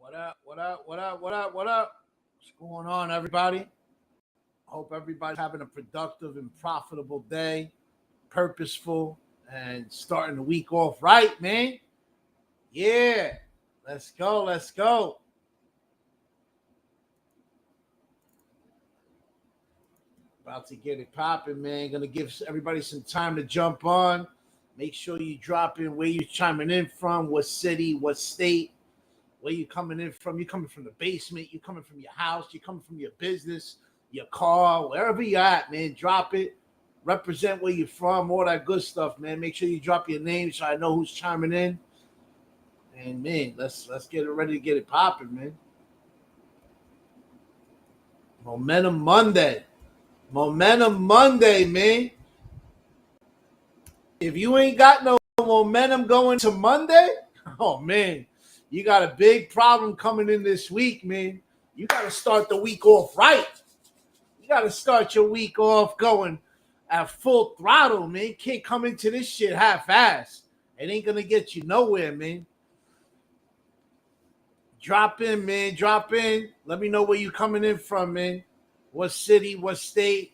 What up? What up? What up? What up? What up? What's going on, everybody? Hope everybody's having a productive and profitable day, purposeful, and starting the week off right, man. Yeah. Let's go. Let's go. About to get it popping, man. Gonna give everybody some time to jump on. Make sure you drop in where you chiming in from, what city, what state, where you coming in from. You coming from the basement, you coming from your house, you coming from your business, your car, wherever you at, man. Drop it. Represent where you're from, all that good stuff, man. Make sure you drop your name so I know who's chiming in. And man, let's get it ready to get it popping, man. Momentum Monday. Momentum Monday, man. If you ain't got no momentum going to Monday, oh man, you got a big problem coming in this week, man. You got to start the week off right. You got to start your week off going at full throttle, man. Can't come into this shit half-assed. It ain't going to get you nowhere, man. Drop in, man. Drop in. Let me know where you coming in from, man. What city, what state,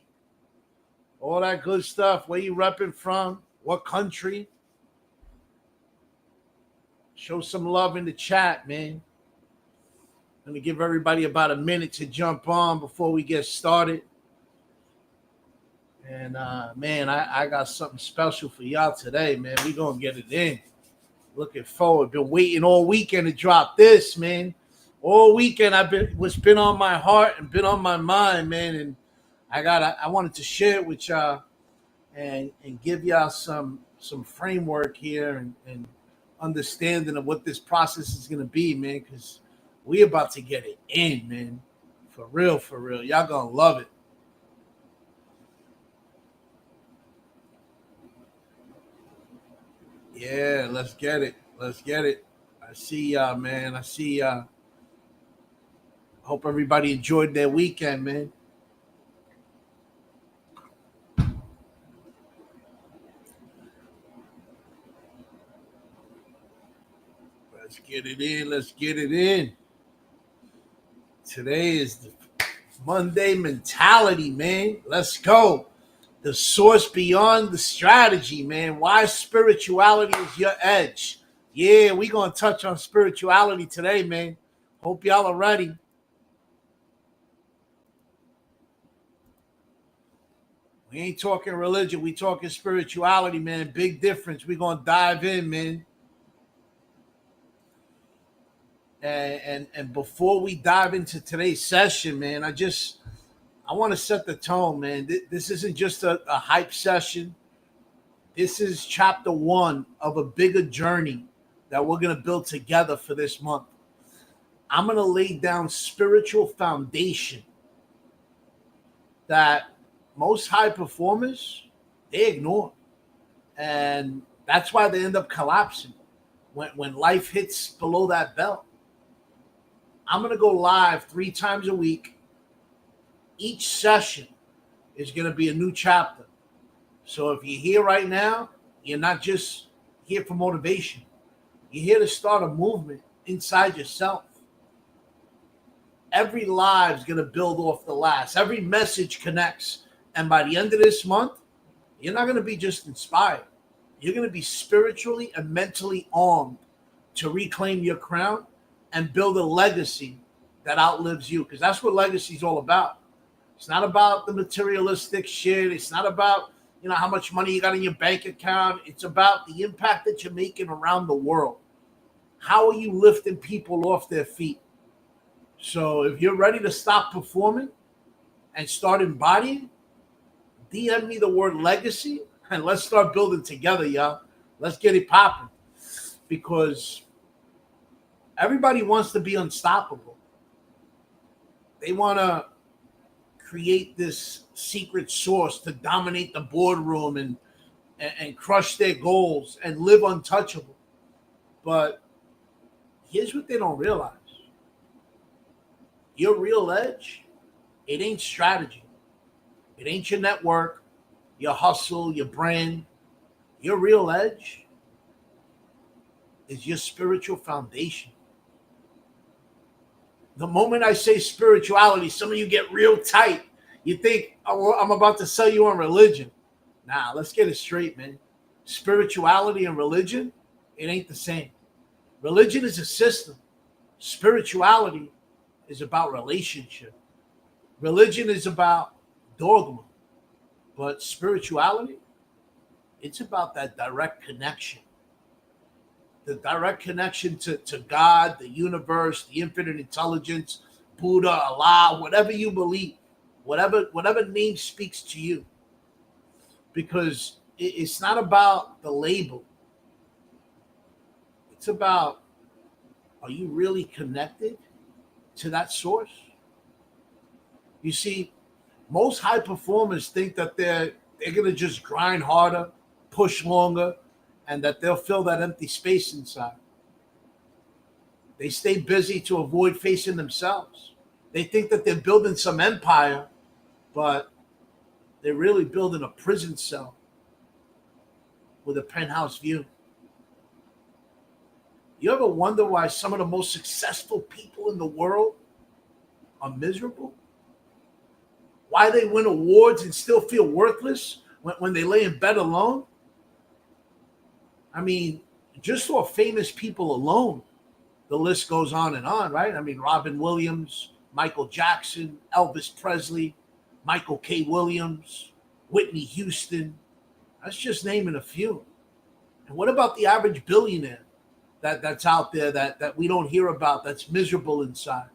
all that good stuff. Where you repping from, what country. Show some love in the chat, man. I'm going to give everybody about a minute to jump on before we get started. And, man, I got something special for y'all today, man. We going to get it in. Looking forward. Been waiting all weekend to drop this, man. All weekend what's been on my heart and been on my mind, man. And I wanted to share it with y'all and give y'all some framework here and understanding of what this process is going to be, man, because we about to get it in, man. For real, for real. Y'all going to love it. Yeah, let's get it. Let's get it. I see y'all, man. I see y'all. Hope everybody enjoyed their weekend, man. Let's get it in. Let's get it in. Today is the Monday mentality, man. Let's go. The source beyond the strategy, man. Why spirituality is your edge. Yeah, we're going to touch on spirituality today, man. Hope y'all are ready. We ain't talking religion. We talking spirituality, man. Big difference. We're going to dive in, man. And before we dive into today's session, man, I want to set the tone, man. This isn't just a hype session. This is chapter one of a bigger journey that we're going to build together for this month. I'm going to lay down spiritual foundation that most high performers, they ignore. And that's why they end up collapsing when life hits below that belt. I'm going to go live 3 times a week. Each session is going to be a new chapter. So if you're here right now, you're not just here for motivation. You're here to start a movement inside yourself. Every live is going to build off the last. Every message connects. And by the end of this month, you're not going to be just inspired. You're going to be spiritually and mentally armed to reclaim your crown and build a legacy that outlives you. Because that's what legacy is all about. It's not about the materialistic shit. It's not about, how much money you got in your bank account. It's about the impact that you're making around the world. How are you lifting people off their feet? So if you're ready to stop performing and start embodying, DM me the word legacy and let's start building together, y'all. Let's get it popping. Because everybody wants to be unstoppable. They want to create this secret source to dominate the boardroom and crush their goals and live untouchable. But here's what they don't realize. Your real edge, it ain't strategy. It ain't your network, your hustle, your brand. Your real edge is your spiritual foundation. The moment I say spirituality, some of you get real tight. You think, oh, well, I'm about to sell you on religion. Nah, let's get it straight, man. Spirituality and religion, it ain't the same. Religion is a system. Spirituality is about relationship. Religion is about dogma. But spirituality, it's about that direct connection. The direct connection to God, the universe, the infinite intelligence, Buddha, Allah, whatever you believe, whatever name speaks to you. Because it's not about the label. It's about, are you really connected to that source? You see, most high performers think that they're gonna just grind harder, push longer, and that they'll fill that empty space inside. They stay busy to avoid facing themselves. They think that they're building some empire, but they're really building a prison cell with a penthouse view. You ever wonder why some of the most successful people in the world are miserable? Why they win awards and still feel worthless when they lay in bed alone? I mean, just for famous people alone, the list goes on and on, right? I mean, Robin Williams, Michael Jackson, Elvis Presley, Michael K. Williams, Whitney Houston. That's just naming a few. And what about the average billionaire that's out there that we don't hear about, that's miserable inside?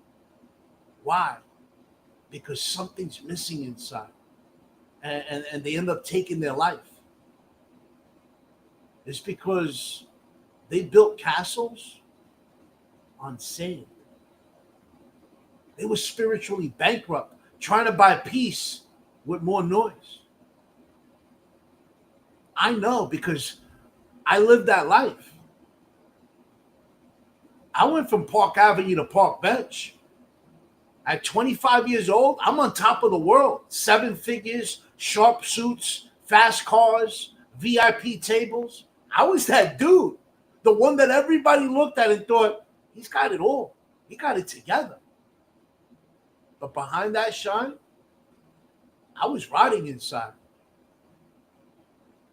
Why? Because something's missing inside. And they end up taking their life. It's because they built castles on sand. They were spiritually bankrupt, trying to buy peace with more noise. I know because I lived that life. I went from Park Avenue to Park Bench. At 25 years old, I'm on top of the world. 7 figures, sharp suits, fast cars, VIP tables. I was that dude, the one that everybody looked at and thought, he's got it all. He got it together. But behind that shine, I was rotting inside.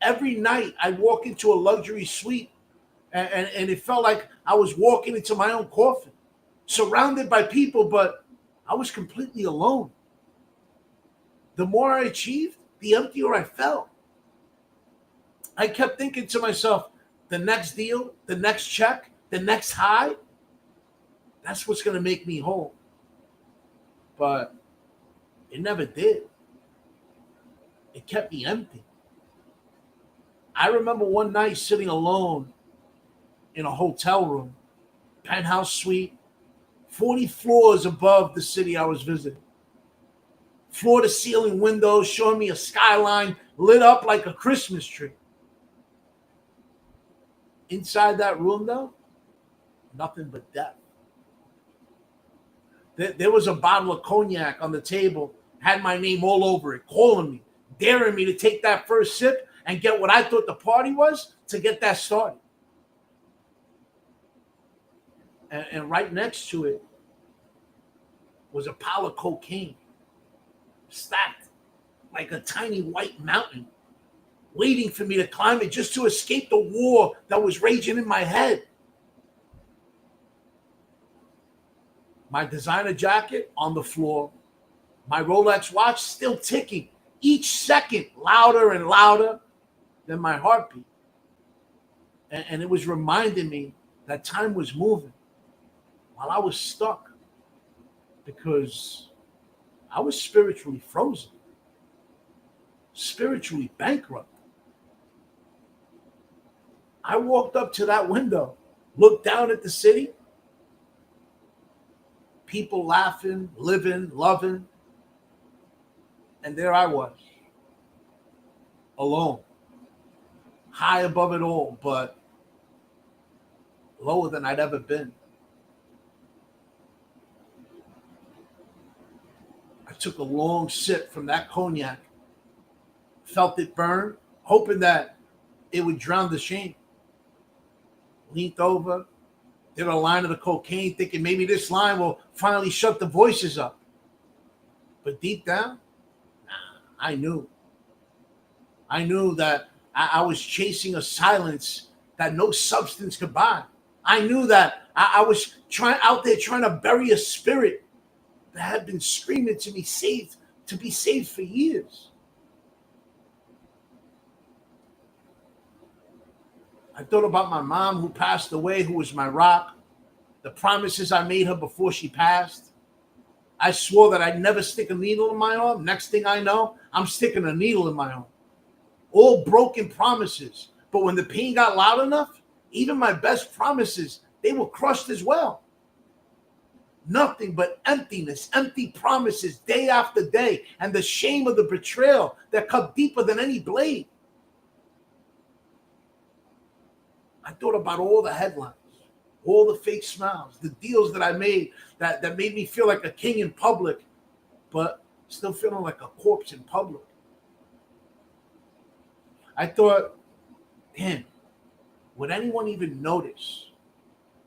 Every night I'd walk into a luxury suite and it felt like I was walking into my own coffin, surrounded by people, but I was completely alone. The more I achieved, the emptier I felt. I kept thinking to myself, the next deal, the next check, the next high, that's what's going to make me whole. But it never did. It kept me empty. I remember one night sitting alone in a hotel room, penthouse suite, 40 floors above the city I was visiting. Floor to ceiling windows showing me a skyline lit up like a Christmas tree. Inside that room, though, nothing but death. There was a bottle of cognac on the table, had my name all over it, calling me, daring me to take that first sip and get what I thought the party was to get that started. And right next to it was a pile of cocaine, stacked like a tiny white mountain, waiting for me to climb it just to escape the war that was raging in my head. My designer jacket on the floor, my Rolex watch still ticking, each second louder and louder than my heartbeat. And it was reminding me that time was moving while I was stuck because I was spiritually frozen, spiritually bankrupt. I walked up to that window, looked down at the city, people laughing, living, loving, and there I was, alone, high above it all, but lower than I'd ever been. I took a long sip from that cognac, felt it burn, hoping that it would drown the shame. Leaned over, Did a line of the cocaine thinking maybe this line will finally shut the voices up. But deep down, I knew. I knew that I was chasing a silence that no substance could buy. I knew that I was out there trying to bury a spirit that had been screaming to be saved for years. I thought about my mom who passed away, who was my rock, the promises I made her before she passed. I swore that I'd never stick a needle in my arm. Next thing I know, I'm sticking a needle in my arm. All broken promises. But when the pain got loud enough, even my best promises, they were crushed as well. Nothing but emptiness, empty promises day after day, and the shame of the betrayal that cut deeper than any blade. I thought about all the headlines, all the fake smiles, the deals that I made that made me feel like a king in public, but still feeling like a corpse in public. I thought, damn, would anyone even notice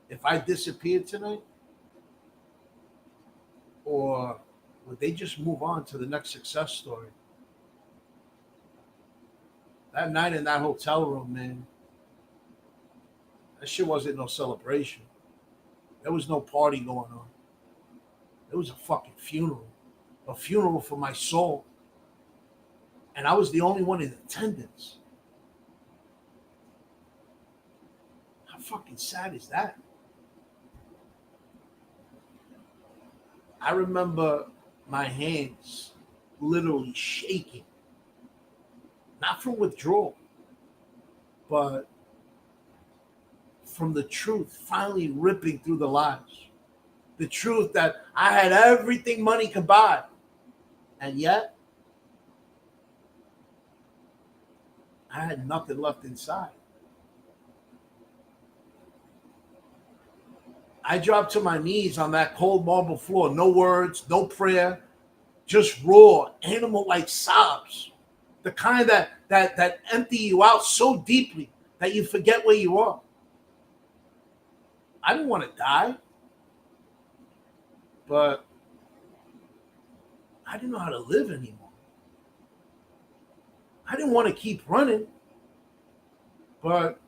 if I disappeared tonight? Or would they just move on to the next success story? That night in that hotel room, man, that shit wasn't no celebration. There was no party going on. It was a fucking funeral. A funeral for my soul. And I was the only one in attendance. How fucking sad is that? I remember my hands literally shaking. Not from withdrawal, but from the truth finally ripping through the lies. The truth that I had everything money could buy. And yet, I had nothing left inside. I dropped to my knees on that cold marble floor. No words, no prayer, just raw, animal-like sobs. The kind that empty you out so deeply that you forget where you are. I didn't want to die, but I didn't know how to live anymore. I didn't want to keep running, but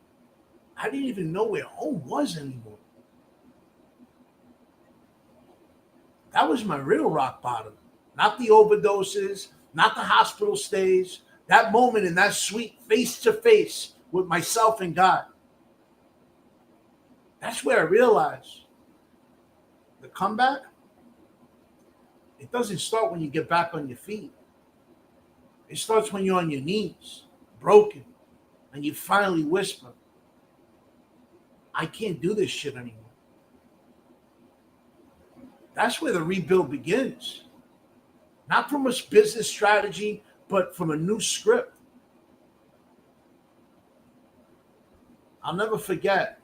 I didn't even know where home was anymore. That was my real rock bottom. Not the overdoses, not the hospital stays. That moment in that suite, face to face with myself and God. That's where I realized the comeback, it doesn't start when you get back on your feet. It starts when you're on your knees, broken, and you finally whisper, I can't do this shit anymore. That's where the rebuild begins. Not from a business strategy, but from a new script. I'll never forget,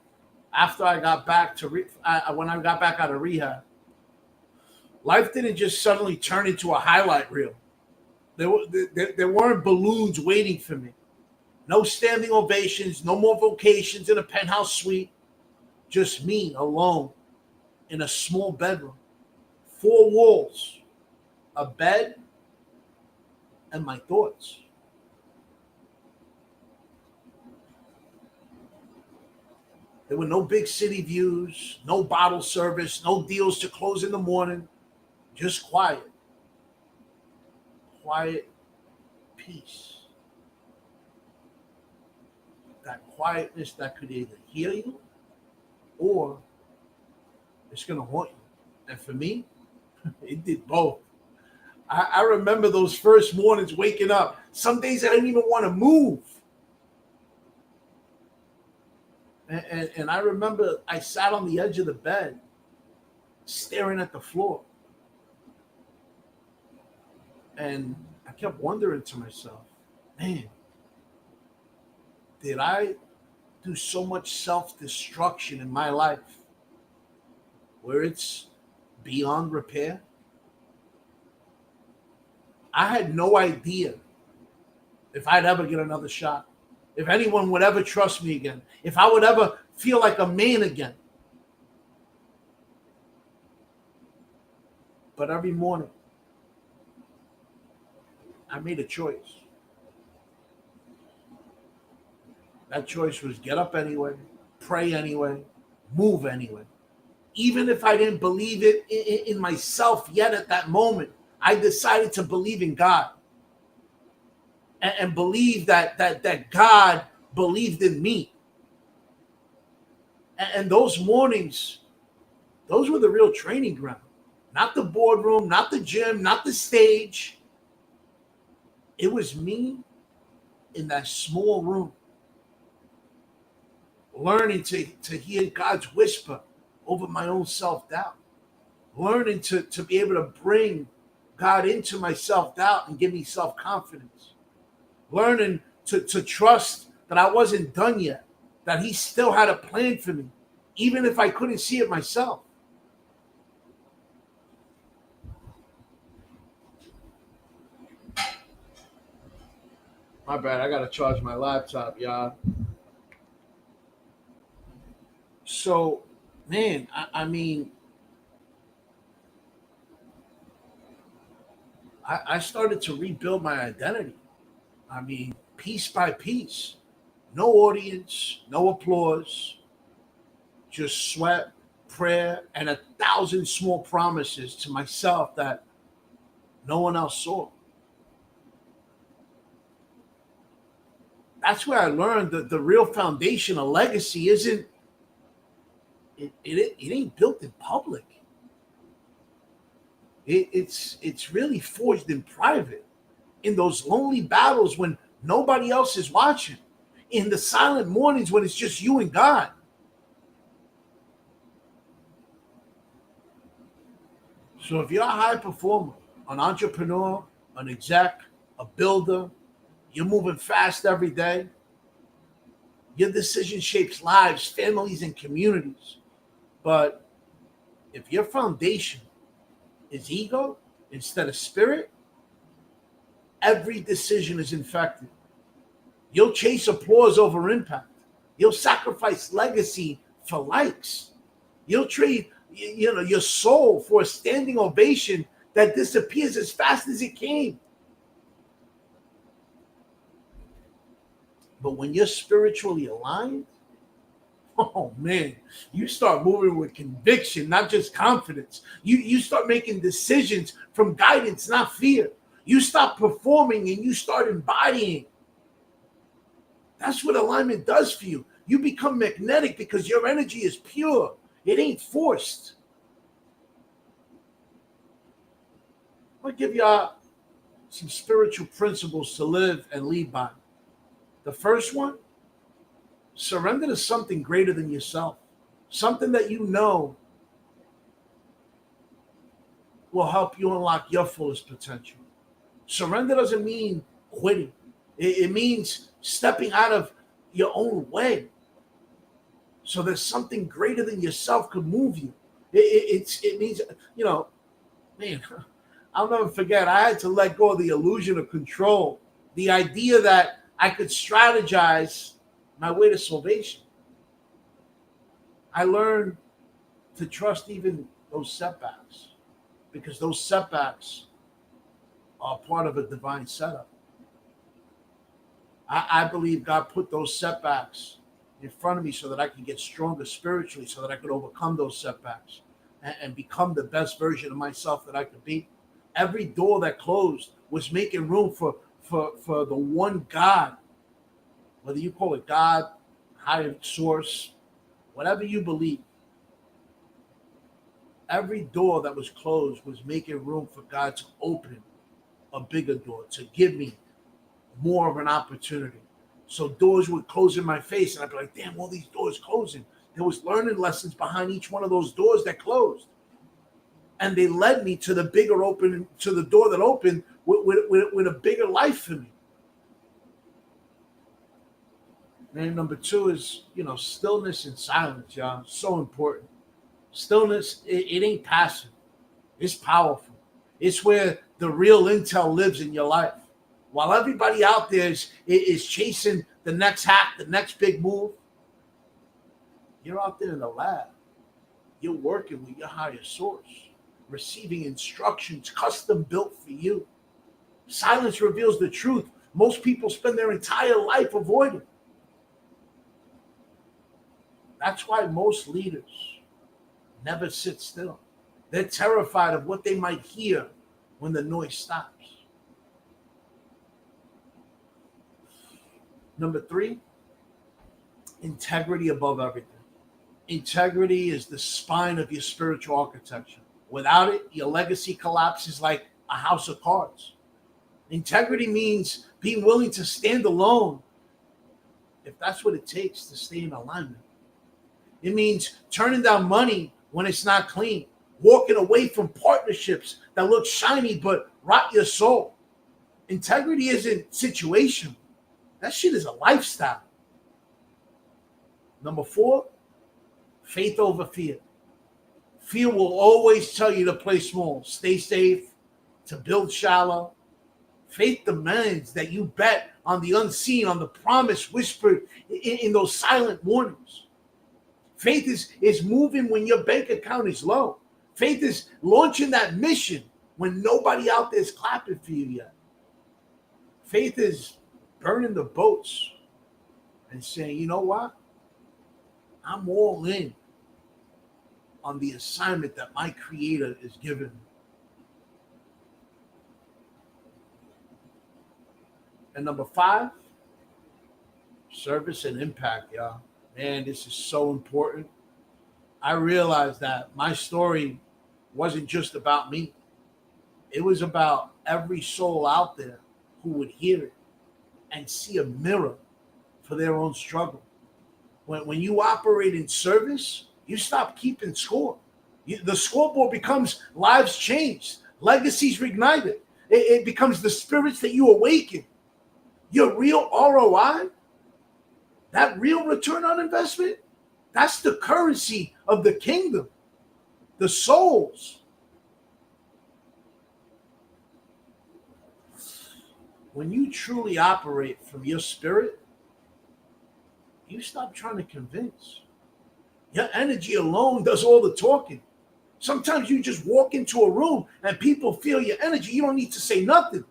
after I got back when I got back out of rehab, life didn't just suddenly turn into a highlight reel. There weren't balloons waiting for me. No standing ovations, no more vacations in a penthouse suite. Just me alone in a small bedroom. 4 walls, a bed, and my thoughts. There were no big city views, no bottle service, no deals to close in the morning. Just quiet. Quiet peace. That quietness that could either heal you or it's going to haunt you. And for me, it did both. I remember those first mornings waking up. Some days I didn't even want to move. And I remember I sat on the edge of the bed, staring at the floor. And I kept wondering to myself, man, did I do so much self-destruction in my life where it's beyond repair? I had no idea if I'd ever get another shot, if anyone would ever trust me again, if I would ever feel like a man again. But every morning, I made a choice. That choice was get up anyway, pray anyway, move anyway. Even if I didn't believe it in myself yet at that moment, I decided to believe in God and believe that God believed in me. And those mornings, those were the real training ground. Not the boardroom, not the gym, not the stage. It was me in that small room, learning to hear God's whisper over my own self-doubt, learning to be able to bring God into my self-doubt and give me self-confidence, learning to trust that I wasn't done yet, that he still had a plan for me, even if I couldn't see it myself. My bad, I gotta charge my laptop, y'all. So, man, I mean, I started to rebuild my identity. I mean, piece by piece. No audience, no applause, just sweat, prayer, and 1,000 small promises to myself that no one else saw. That's where I learned that the real foundation of legacy isn't it ain't built in public. It's really forged in private, in those lonely battles when nobody else is watching, in the silent mornings when it's just you and God. So if you're a high performer, an entrepreneur, an exec, a builder, you're moving fast every day. Your decision shapes lives, families, and communities. But if your foundation is ego instead of spirit, every decision is infected. You'll chase applause over impact. You'll sacrifice legacy for likes. You'll trade, your soul for a standing ovation that disappears as fast as it came. But when you're spiritually aligned, oh man, you start moving with conviction, not just confidence. You start making decisions from guidance, not fear. You stop performing and you start embodying. That's what alignment does for you. You become magnetic because your energy is pure. It ain't forced. I'll give y'all some spiritual principles to live and lead by. The first one, surrender to something greater than yourself, something that you know will help you unlock your fullest potential. Surrender doesn't mean quitting, it means stepping out of your own way so that something greater than yourself could move you. It means, man, I'll never forget, I had to let go of the illusion of control, the idea that I could strategize my way to salvation. I learned to trust even those setbacks because those setbacks are part of a divine setup. I believe God put those setbacks in front of me so that I could get stronger spiritually, so that I could overcome those setbacks and become the best version of myself that I could be. Every door that closed was making room for the one God, whether you call it God, higher source, whatever you believe. Every door that was closed was making room for God to open a bigger door, to give me more of an opportunity. So doors would close in my face, and I'd be like, damn, all these doors closing. There was learning lessons behind each one of those doors that closed. And they led me to the bigger open, to the door that opened with a bigger life for me. And number two is, stillness and silence, y'all. So important. Stillness, it ain't passive. It's powerful. It's where the real intel lives in your life. While everybody out there is chasing the next hack, the next big move, you're out there in the lab. You're working with your higher source. receiving instructions custom built for you. Silence reveals the truth most people spend their entire life avoiding. That's why most leaders never sit still. They're terrified of what they might hear when the noise stops. Number 3, integrity above everything. Integrity is the spine of your spiritual architecture. Without it, your legacy collapses like a house of cards. Integrity means being willing to stand alone if that's what it takes to stay in alignment. It means turning down money when it's not clean, walking away from partnerships that look shiny but rot your soul. Integrity isn't situational. That shit is a lifestyle. Number 4, faith over fear. Fear will always tell you to play small, stay safe, to build shallow. Faith demands that you bet on the unseen, on the promise whispered in those silent warnings. Faith is moving when your bank account is low. Faith is launching that mission when nobody out there is clapping for you yet. Faith is burning the boats and saying, you know what? I'm all in on the assignment that my Creator is giving me. And number 5, service and impact, y'all. Man, this is so important. I realized that my story wasn't just about me. It was about every soul out there who would hear it and see a mirror for their own struggle. When you operate in service, you stop keeping score. The scoreboard becomes lives changed, legacies reignited. It becomes the spirits that you awaken. Your real ROI, that real return on investment, that's the currency of the kingdom, the souls. When you truly operate from your spirit, you stop trying to convince. Your energy alone does all the talking. Sometimes you just walk into a room and people feel your energy. You don't need to say nothing.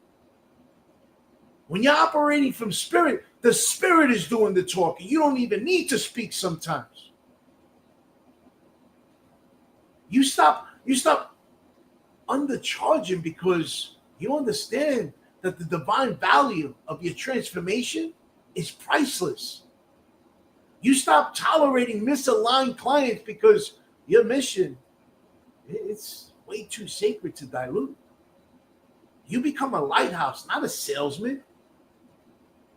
When you're operating from spirit, the spirit is doing the talking. You don't even need to speak sometimes. You stop undercharging because you understand that the divine value of your transformation is priceless. You stop tolerating misaligned clients because your mission, it's way too sacred to dilute. You become a lighthouse, not a salesman.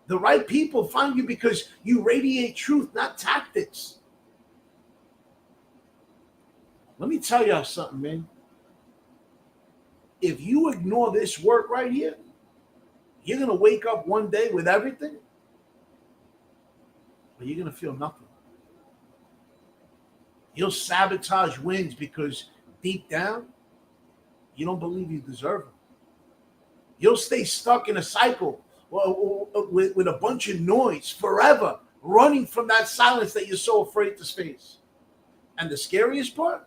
The right people find you because you radiate truth, not tactics. Let me tell y'all something, man. If you ignore this work right here, you're going to wake up one day with everything, but you're going to feel nothing. You'll sabotage wins because deep down, you don't believe you deserve them. You'll stay stuck in a cycle with a bunch of noise forever, running from that silence that you're so afraid to face. And the scariest part,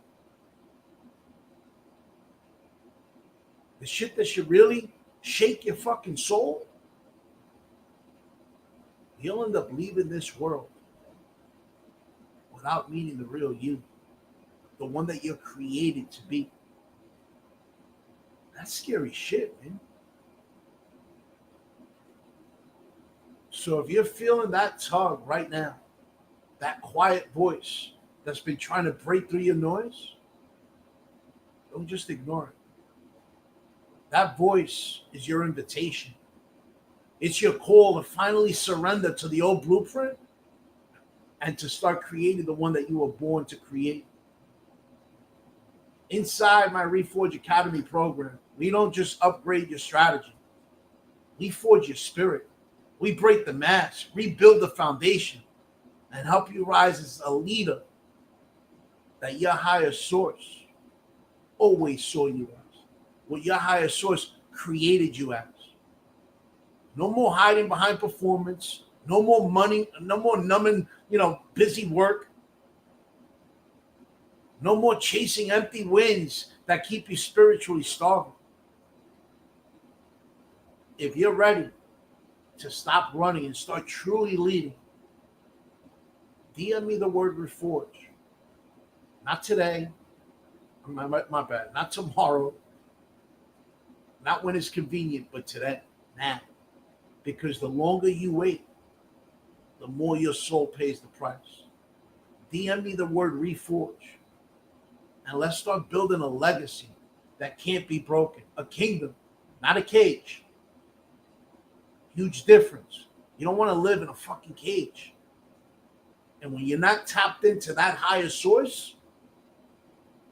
the shit that should really shake your fucking soul, you'll end up leaving this world without meeting the real you, the one that you're created to be. That's scary shit, man. So if you're feeling that tug right now, that quiet voice that's been trying to break through your noise, don't just ignore it. That voice is your invitation. It's your call to finally surrender to the old blueprint and to start creating the one that you were born to create. Inside my Reforge Academy program, we don't just upgrade your strategy. We forge your spirit. We break the mask, rebuild the foundation, and help you rise as a leader that your higher source always saw you as, what your higher source created you as. No more hiding behind performance, no more money, no more numbing, busy work. No more chasing empty wins that keep you spiritually starving. If you're ready to stop running and start truly leading, DM me the word reforge. Not today. My bad. Not tomorrow. Not when it's convenient, but today. Now. Because the longer you wait, the more your soul pays the price. DM me the word reforge. And let's start building a legacy that can't be broken. A kingdom, not a cage. Huge difference. You don't want to live in a fucking cage. And when you're not tapped into that higher source,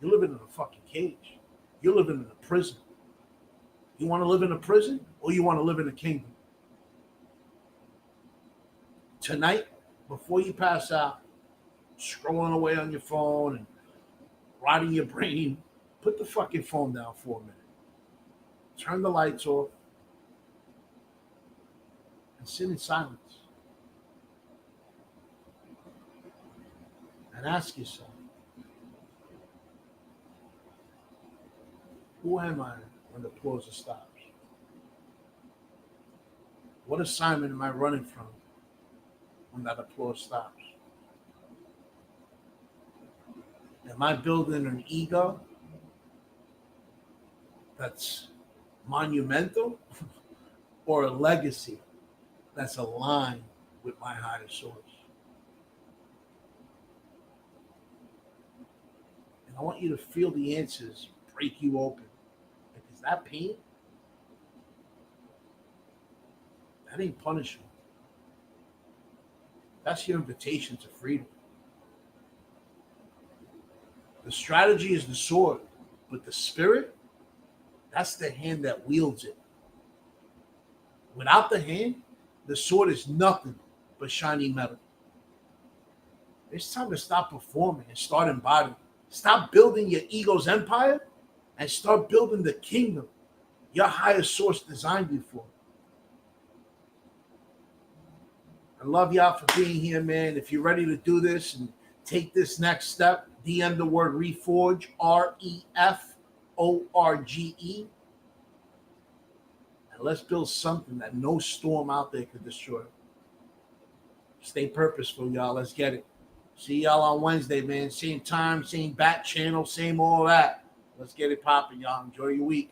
you're living in a fucking cage. You're living in a prison. You want to live in a prison or you want to live in a kingdom? Tonight, before you pass out, scrolling away on your phone and rotting your brain, put the fucking phone down for a minute. Turn the lights off and sit in silence. And ask yourself, who am I when the applause stops? What assignment am I running from when that applause stops? Am I building an ego that's monumental or a legacy that's aligned with my higher source? And I want you to feel the answers break you open. Because that pain, that ain't punishment. That's your invitation to freedom. The strategy is the sword, but the spirit, that's the hand that wields it. Without the hand, the sword is nothing but shiny metal. It's time to stop performing and start embodying. Stop building your ego's empire and start building the kingdom your higher source designed you for. I love y'all for being here, man. If you're ready to do this and take this next step, DM the word reforge, REFORGE. And let's build something that no storm out there could destroy. Stay purposeful, y'all. Let's get it. See y'all on Wednesday, man. Same time, same bat channel, same all that. Let's get it popping, y'all. Enjoy your week.